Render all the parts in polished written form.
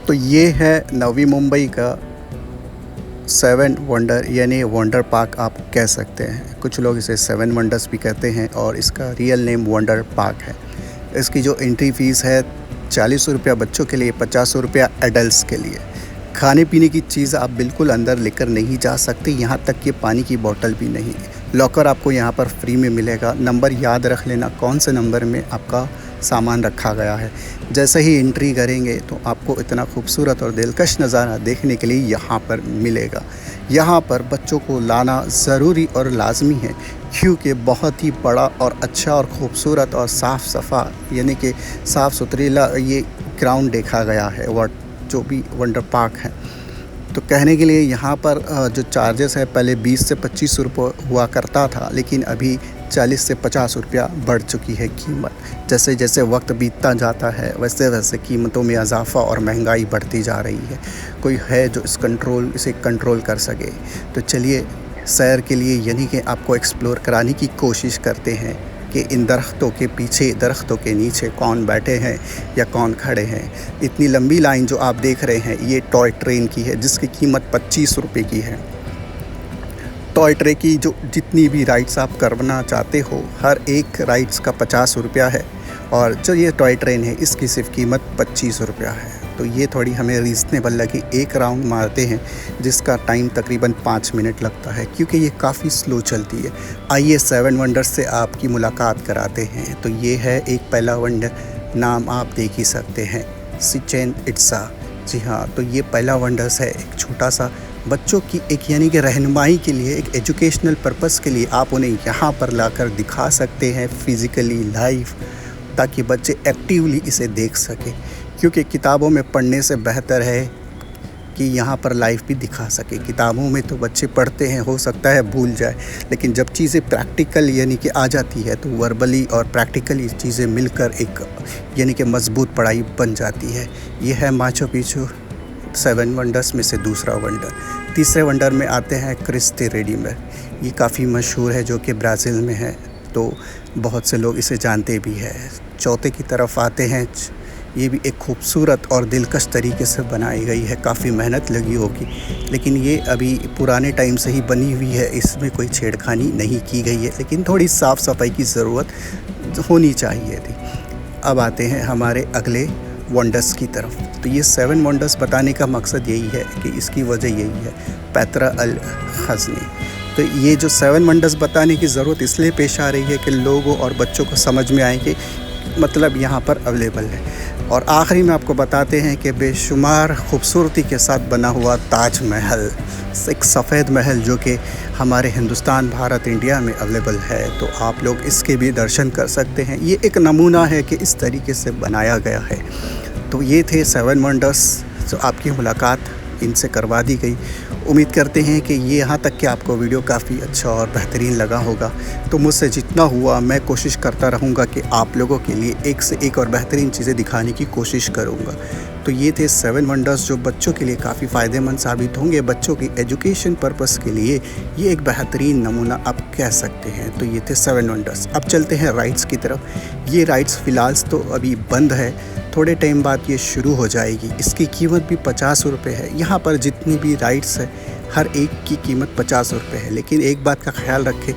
तो ये है नवी मुंबई का सेवन वंडर यानी वंडर पार्क आप कह सकते हैं। कुछ लोग इसे सेवन वंडर्स भी कहते हैं और इसका रियल नेम वंडर पार्क है। इसकी जो एंट्री फ़ीस है 40 रुपया बच्चों के लिए, 50 रुपया एडल्ट्स के लिए। खाने पीने की चीज़ आप बिल्कुल अंदर लेकर नहीं जा सकते, यहाँ तक कि पानी की बोतल भी नहीं। लॉकर आपको यहाँ पर फ्री में मिलेगा। नंबर याद रख लेना कौन से नंबर में आपका सामान रखा गया है। जैसे ही एंट्री करेंगे तो आपको इतना खूबसूरत और दिलकश नज़ारा देखने के लिए यहाँ पर मिलेगा। यहाँ पर बच्चों को लाना ज़रूरी और लाजमी है, क्योंकि बहुत ही बड़ा और अच्छा और ख़ूबसूरत और साफ़ सफ़ा यानी कि साफ़ सुथरीला ये ग्राउंड देखा गया है जो भी वंडर पार्क है। तो कहने के लिए यहाँ पर जो चार्जेस है पहले 20 से 25 रुपये हुआ करता था, लेकिन अभी 40 से 50 रुपया बढ़ चुकी है कीमत। जैसे जैसे वक्त बीतता जाता है वैसे वैसे कीमतों में इजाफ़ा और महंगाई बढ़ती जा रही है। कोई है जो इसे कंट्रोल कर सके। तो चलिए सैर के लिए यानी कि आपको एक्सप्लोर कराने की कोशिश करते हैं कि इन दरख्तों के पीछे, दरख्तों के नीचे कौन बैठे हैं या कौन खड़े हैं। इतनी लंबी लाइन जो आप देख रहे हैं ये टॉय ट्रेन की है, जिसकी कीमत 25 रुपये की है। टॉय ट्रेन की जो जितनी भी राइड्स आप करना चाहते हो, हर एक राइड्स का 50 रुपया है, और जो ये टॉय ट्रेन है इसकी सिर्फ कीमत 25 रुपया है। तो ये थोड़ी हमें रीज़नेबल लगी। एक राउंड मारते हैं जिसका टाइम तकरीबन 5 मिनट लगता है, क्योंकि ये काफ़ी स्लो चलती है। आइए सेवन वंडर्स से आपकी मुलाकात कराते हैं। तो ये है एक पहला वंडर, नाम आप देख ही सकते हैं, चिचेन इट्ज़ा। जी हाँ, तो ये पहला वंडर्स है। एक छोटा सा बच्चों की एक यानी कि रहनुमाई के लिए, एक एजुकेशनल पर्पस के लिए आप उन्हें यहाँ पर लाकर दिखा सकते हैं फिज़िकली लाइव, ताकि बच्चे एक्टिवली इसे देख सकें। क्योंकि किताबों में पढ़ने से बेहतर है कि यहाँ पर लाइव भी दिखा सके। किताबों में तो बच्चे पढ़ते हैं, हो सकता है भूल जाए, लेकिन जब चीज़ें प्रैक्टिकल यानी कि आ जाती है तो वर्बली और प्रैक्टिकली चीज़ें मिलकर एक यानी कि मजबूत पढ़ाई बन जाती है। ये है माचू पिचू सेवन वंडर्स में से दूसरा वंडर। तीसरे वंडर में आते हैं क्रिस्टी रेडीमर। ये काफ़ी मशहूर है, जो कि ब्राज़ील में है, तो बहुत से लोग इसे जानते भी हैं। चौथे की तरफ आते हैं। ये भी एक खूबसूरत और दिलकश तरीके से बनाई गई है, काफ़ी मेहनत लगी होगी, लेकिन ये अभी पुराने टाइम से ही बनी हुई है, इसमें कोई छेड़खानी नहीं की गई है, लेकिन थोड़ी साफ़ सफाई की ज़रूरत होनी चाहिए थी। अब आते हैं हमारे अगले वंडर्स की तरफ। तो ये सेवन वंडर्स बताने का मकसद यही है कि इसकी वजह यही है, पेत्रा अल खज़नी। तो ये जो सेवन वंडर्स बताने की ज़रूरत इसलिए पेश आ रही है कि लोगों और बच्चों को समझ में आए कि मतलब यहाँ पर अवेलेबल है। और आखिरी में आपको बताते हैं कि बेशुमार खूबसूरती के साथ बना हुआ ताज महल, एक सफ़ेद महल जो कि हमारे हिंदुस्तान, भारत, इंडिया में अवेलेबल है। तो आप लोग इसके भी दर्शन कर सकते हैं। ये एक नमूना है कि इस तरीके से बनाया गया है। तो ये थे सेवन वंडर्स, जो आपकी मुलाकात इनसे करवा दी गई। उम्मीद करते हैं कि ये यहाँ तक कि आपको वीडियो काफ़ी अच्छा और बेहतरीन लगा होगा। तो मुझसे जितना हुआ मैं कोशिश करता रहूँगा कि आप लोगों के लिए एक से एक और बेहतरीन चीज़ें दिखाने की कोशिश करूँगा। तो ये थे सेवन वंडर्स, जो बच्चों के लिए काफ़ी फ़ायदेमंद साबित होंगे। बच्चों की एजुकेशन पर्पस के लिए ये एक बेहतरीन नमूना आप कह सकते हैं। तो ये थे सेवन वंडर्स। अब चलते हैं राइड्स की तरफ। ये राइड्स फ़िलहाल तो अभी बंद है, थोड़े टाइम बाद ये शुरू हो जाएगी। इसकी कीमत भी 50 रुपये है। यहाँ पर जितनी भी राइड्स है हर एक की कीमत 50 रुपये है। लेकिन एक बात का ख्याल रखें,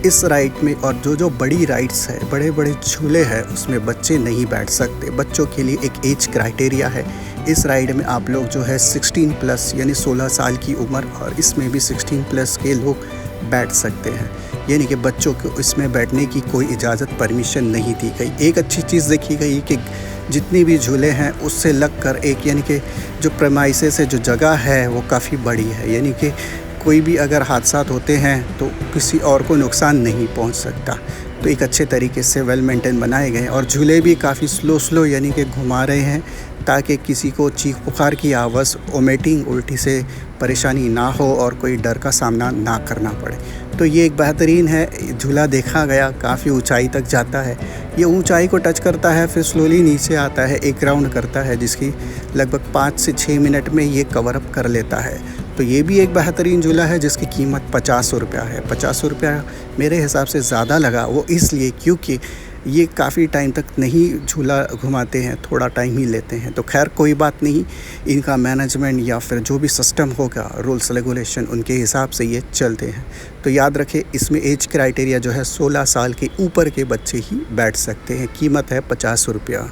इस राइड में और जो बड़ी राइड्स है, बड़े बड़े झूले हैं, उसमें बच्चे नहीं बैठ सकते। बच्चों के लिए एक एज क्राइटेरिया है। इस राइड में आप लोग जो है 16 प्लस यानी 16 साल की उम्र, और इसमें भी 16 प्लस के लोग बैठ सकते हैं। यानी कि बच्चों को इसमें बैठने की कोई इजाज़त, परमिशन नहीं दी गई। एक अच्छी चीज़ देखी गई कि जितनी भी झूले हैं उससे लगकर एक यानी कि जो प्रेमाइसेस से जो जगह है वो काफ़ी बड़ी है, यानी कि कोई भी अगर हादसा होते हैं तो किसी और को नुकसान नहीं पहुंच सकता। तो एक अच्छे तरीके से वेल मेंटेन बनाए गए हैं, और झूले भी काफ़ी स्लो यानी कि घुमा रहे हैं, ताकि किसी को चीख पुकार की आवाज़, वोमिटिंग, उल्टी से परेशानी ना हो और कोई डर का सामना ना करना पड़े। तो ये एक बेहतरीन है झूला देखा गया, काफ़ी ऊंचाई तक जाता है। ये ऊंचाई को टच करता है, फिर स्लोली नीचे आता है, एक राउंड करता है, जिसकी लगभग 5 से 6 मिनट में ये कवर अप कर लेता है। तो ये भी एक बेहतरीन झूला है जिसकी कीमत 50 रुपया है। 50 रुपया मेरे हिसाब से ज़्यादा लगा, वो इसलिए क्योंकि ये काफ़ी टाइम तक नहीं झूला घुमाते हैं, थोड़ा टाइम ही लेते हैं। तो खैर कोई बात नहीं, इनका मैनेजमेंट या फिर जो भी सिस्टम होगा, रूल्स रेगुलेशन, उनके हिसाब से ये चलते हैं। तो याद रखें, इसमें एज क्राइटेरिया जो है 16 साल के ऊपर के बच्चे ही बैठ सकते हैं। कीमत है 50 रुपया।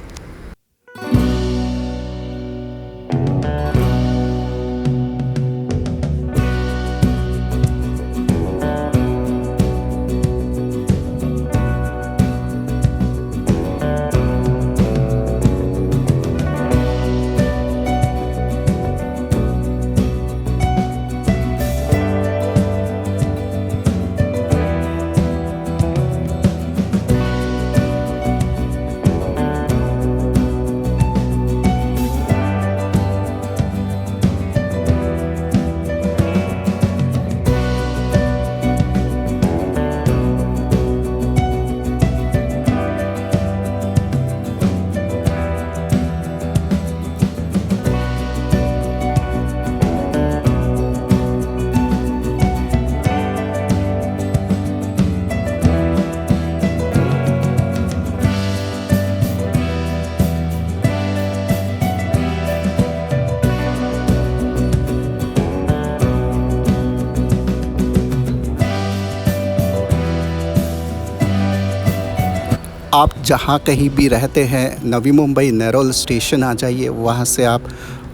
आप जहाँ कहीं भी रहते हैं, नवी मुंबई नेरोल स्टेशन आ जाइए, वहाँ से आप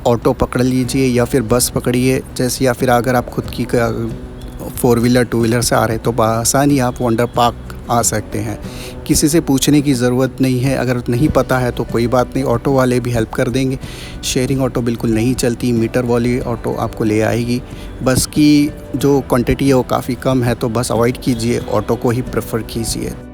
ऑटो पकड़ लीजिए या फिर बस पकड़िए। जैसे या फिर अगर आप खुद की 4 व्हीलर 2 व्हीलर से आ रहे हैं तो बआसानी आप वंडर पार्क आ सकते हैं। किसी से पूछने की ज़रूरत नहीं है। अगर नहीं पता है तो कोई बात नहीं, ऑटो वाले भी हेल्प कर देंगे। शेयरिंग ऑटो बिल्कुल नहीं चलती, मीटर वाली ऑटो आपको ले आएगी। बस की जो क्वांटिटी है वो काफ़ी कम है, तो बस अवॉइड कीजिए, ऑटो को ही प्रेफर कीजिए।